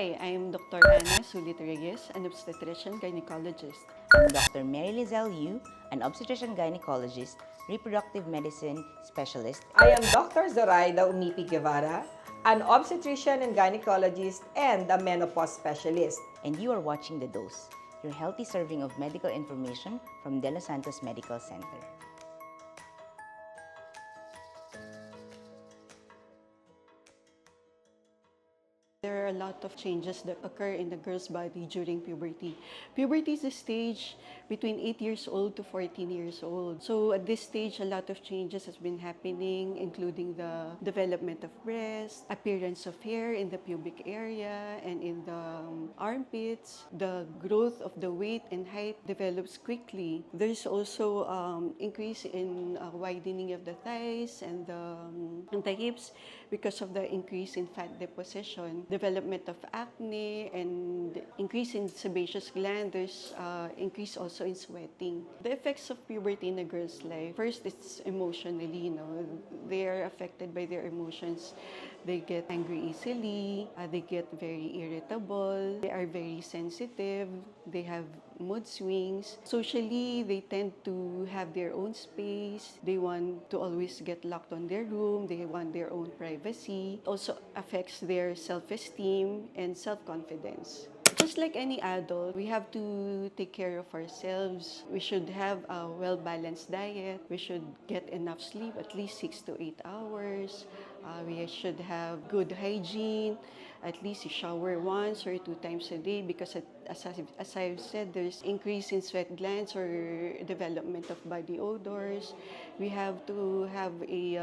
Hi, I'm Dr. Ana Sulit Reyes, an obstetrician gynecologist. I'm Dr. Mary Lizelle Yu, an obstetrician gynecologist, reproductive medicine specialist. I am Dr. Zoraida Umipi Guevara, an obstetrician and gynecologist and a menopause specialist. And you are watching The Dose, your healthy serving of medical information from De Los Santos Medical Center. There are a lot of changes that occur in the girl's body during puberty. Puberty is a stage between 8 years old to 14 years old. So at this stage, a lot of changes has been happening, including the development of breast, appearance of hair in the pubic area and in the armpits. The growth of the weight and height develops quickly. There's also increase in widening of the thighs and the hips because of the increase in fat deposition. Development of acne and increase in sebaceous gland. There's increase also in sweating. The effects of puberty in a girl's life. First, it's emotionally, they are affected by their emotions. They get angry easily, they get very irritable, they are very sensitive, they have mood swings. Socially, they tend to have their own space. They want to always get locked on their room. They want their own privacy. It also affects their self-esteem and self-confidence. Just like any adult, we have to take care of ourselves. We should have a well-balanced diet. We should get enough sleep, at least 6 to 8 hours. We should have good hygiene. At least you shower once or 2 times a day because as I've said, there's increase in sweat glands or development of body odors. We have to have a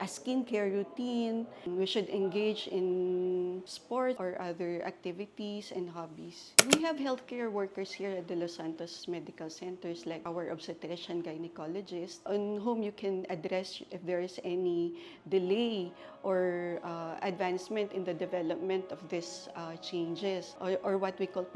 skincare routine. We should engage in sport or other activities and hobbies. We have healthcare workers here at the Los Santos Medical Centers, like our obstetrician gynecologist, on whom you can address if there is any delay or advancement in the development of these changes, or what we call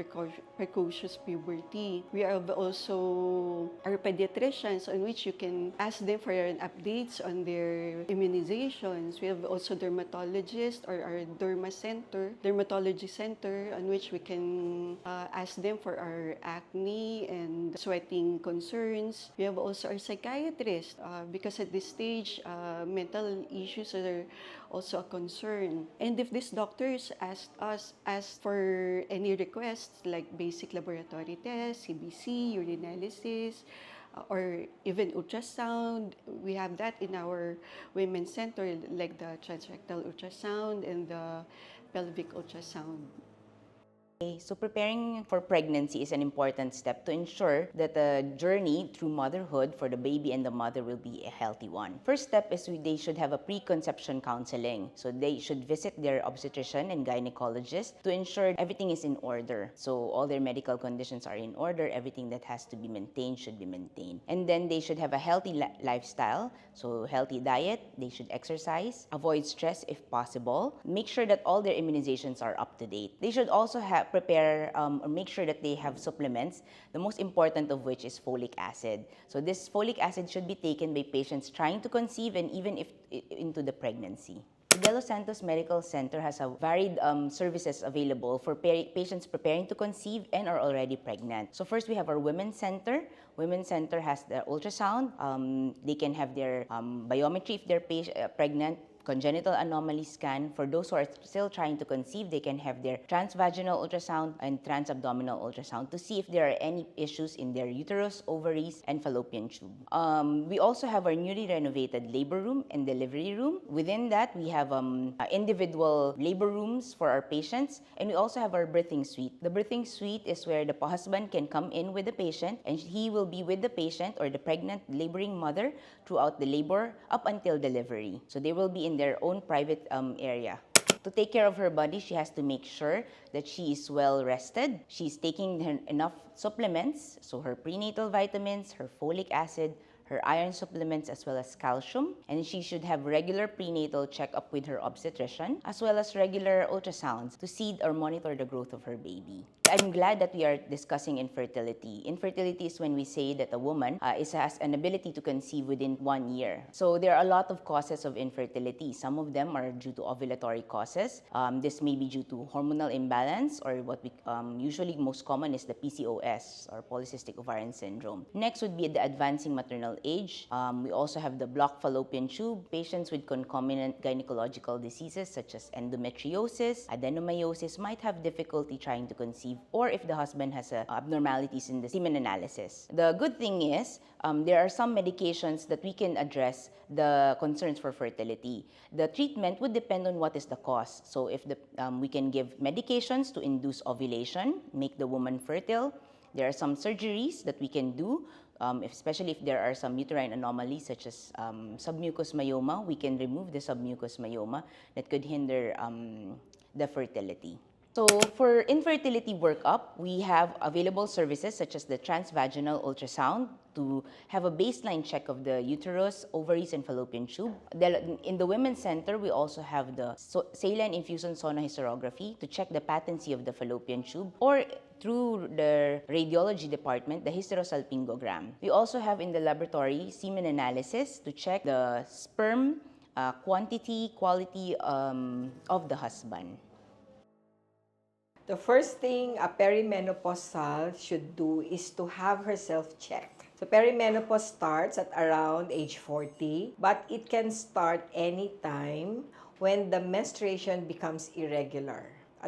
precocious puberty. We have also our pediatricians, on which you can ask them for updates on their immunizations. We have also dermatologists or our dermatology center, on which we can ask them for our acne and sweating concerns. We have also our psychiatrist because at this stage, mental issues are also a concern. And if these doctors ask for any requests like basic laboratory tests, CBC, urinalysis, or even ultrasound, we have that in our women's center, like the transrectal ultrasound and the pelvic ultrasound. So preparing for pregnancy is an important step to ensure that the journey through motherhood for the baby and the mother will be a healthy one. First step is they should have a preconception counseling. So they should visit their obstetrician and gynecologist to ensure everything is in order. So all their medical conditions are in order, everything that has to be maintained should be maintained. And then they should have a healthy lifestyle, so healthy diet, they should exercise, avoid stress if possible, make sure that all their immunizations are up to date. They should also prepare or make sure that they have supplements, the most important of which is folic acid. So this folic acid should be taken by patients trying to conceive and even if into the pregnancy. The De Los Santos Medical Center has a varied services available for patients preparing to conceive and are already pregnant. So first we have our Women's Center. Women's Center has the ultrasound. They can have their biometry if they're pregnant, congenital anomaly scan. For those who are still trying to conceive, they can have their transvaginal ultrasound and transabdominal ultrasound to see if there are any issues in their uterus, ovaries, and fallopian tube. We also have our newly renovated labor room and delivery room. Within that, we have individual labor rooms for our patients, and we also have our birthing suite. The birthing suite is where the husband can come in with the patient, and he will be with the patient or the pregnant laboring mother throughout the labor up until delivery. So they will be in their own private area. To take care of her body, she has to make sure that she is well rested. She's taking enough supplements, so her prenatal vitamins, her folic acid, her iron supplements as well as calcium, and she should have regular prenatal checkup with her obstetrician as well as regular ultrasounds to see or monitor the growth of her baby. I'm glad that we are discussing infertility. Infertility is when we say that a woman has an ability to conceive within 1 year. So there are a lot of causes of infertility. Some of them are due to ovulatory causes. This may be due to hormonal imbalance, or what we usually most common is the PCOS, or polycystic ovarian syndrome. Next would be the advancing maternal age. We also have the blocked fallopian tube, patients with concomitant gynecological diseases such as endometriosis, adenomyosis might have difficulty trying to conceive, or if the husband has abnormalities in the semen analysis. The good thing is, there are some medications that we can address the concerns for fertility. The treatment would depend on what is the cause. So if we can give medications to induce ovulation, make the woman fertile. There are some surgeries that we can do, especially if there are some uterine anomalies such as submucous myoma. We can remove the submucous myoma that could hinder the fertility. So for infertility workup, we have available services such as the transvaginal ultrasound to have a baseline check of the uterus, ovaries, and fallopian tube. In the Women's Center, we also have the saline infusion sonohysterography to check the patency of the fallopian tube, or through the radiology department, the hysterosalpingogram. We also have in the laboratory semen analysis to check the sperm quantity, quality of the husband. The first thing a perimenopausal should do is to have herself checked. So perimenopause starts at around age 40, but it can start anytime when the menstruation becomes irregular.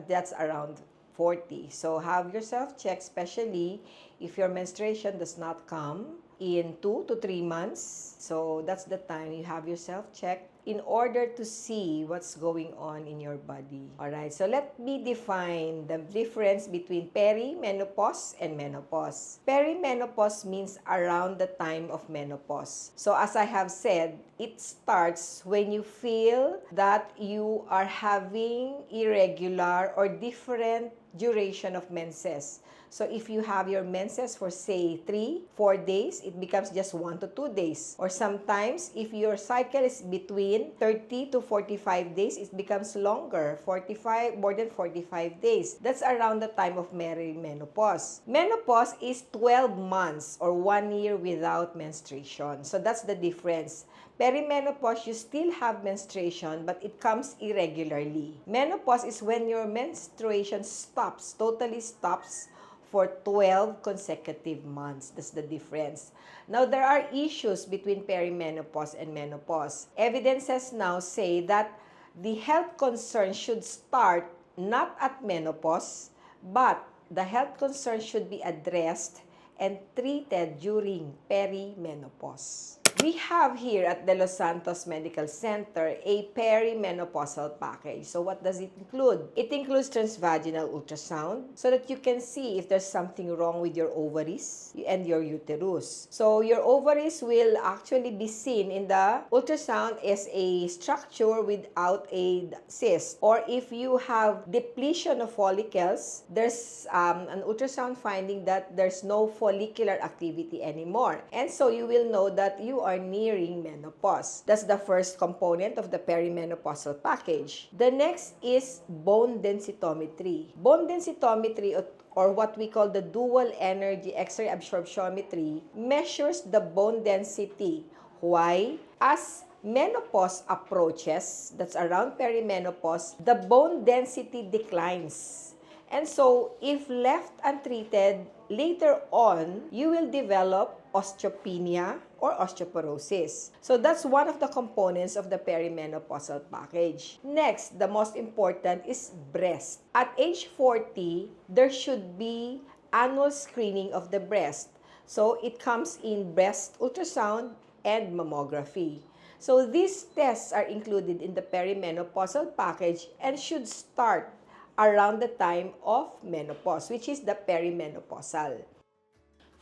That's around 40. So have yourself checked, especially if your menstruation does not come in 2 to 3 months. So that's the time you have yourself checked in order to see what's going on in your body. Alright, so let me define the difference between perimenopause and menopause. Perimenopause means around the time of menopause. So as I have said, it starts when you feel that you are having irregular or different duration of menses. So if you have your menses for say 3-4 days, it becomes just 1 to 2 days. Or sometimes if your cycle is between 30 to 45 days, it becomes longer, more than 45 days. That's around the time of menopause. Menopause is 12 months or 1 year without menstruation. So that's the difference. Perimenopause, you still have menstruation, but it comes irregularly. Menopause is when your menstruation stops, totally stops, for 12 consecutive months. That's the difference. Now, there are issues between perimenopause and menopause. Evidences now say that the health concern should start not at menopause, but the health concern should be addressed and treated during perimenopause. We have here at the Los Santos Medical Center a perimenopausal package. So what does it include? It includes transvaginal ultrasound so that you can see if there's something wrong with your ovaries and your uterus. So your ovaries will actually be seen in the ultrasound as a structure without a cyst. Or if you have depletion of follicles, there's an ultrasound finding that there's no follicular activity anymore. And so you will know that you are nearing menopause. That's the first component of the perimenopausal package. The next is bone densitometry. Bone densitometry, or what we call the dual energy X-ray absorptiometry, measures the bone density. Why? As menopause approaches, that's around perimenopause, the bone density declines. And so, if left untreated, later on, you will develop osteopenia or osteoporosis. So that's one of the components of the perimenopausal package. Next, the most important is breast. At age 40, there should be annual screening of the breast. So it comes in breast ultrasound and mammography. So these tests are included in the perimenopausal package and should start around the time of menopause, which is the perimenopausal.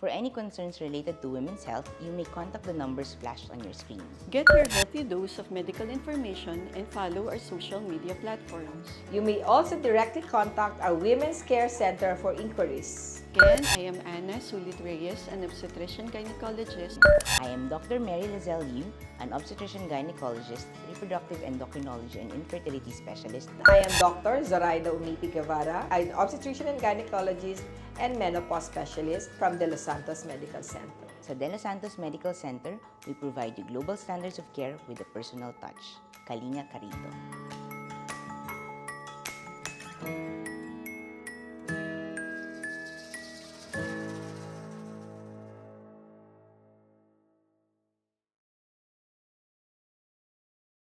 For any concerns related to women's health, you may contact the numbers flashed on your screen. Get your healthy dose of medical information and follow our social media platforms. You may also directly contact our Women's Care Center for inquiries. Again, I am Ana Sulit Reyes, an obstetrician gynecologist. I am Dr. Mary Lizelle Liu, an obstetrician gynecologist, reproductive endocrinology and infertility specialist. I am Dr. Zoraida Umipi Guevara, an obstetrician and gynecologist and menopause specialist from De Los Santos Medical Center. Sa De Los Santos Medical Center, we provide you global standards of care with a personal touch. Kalinga Carito.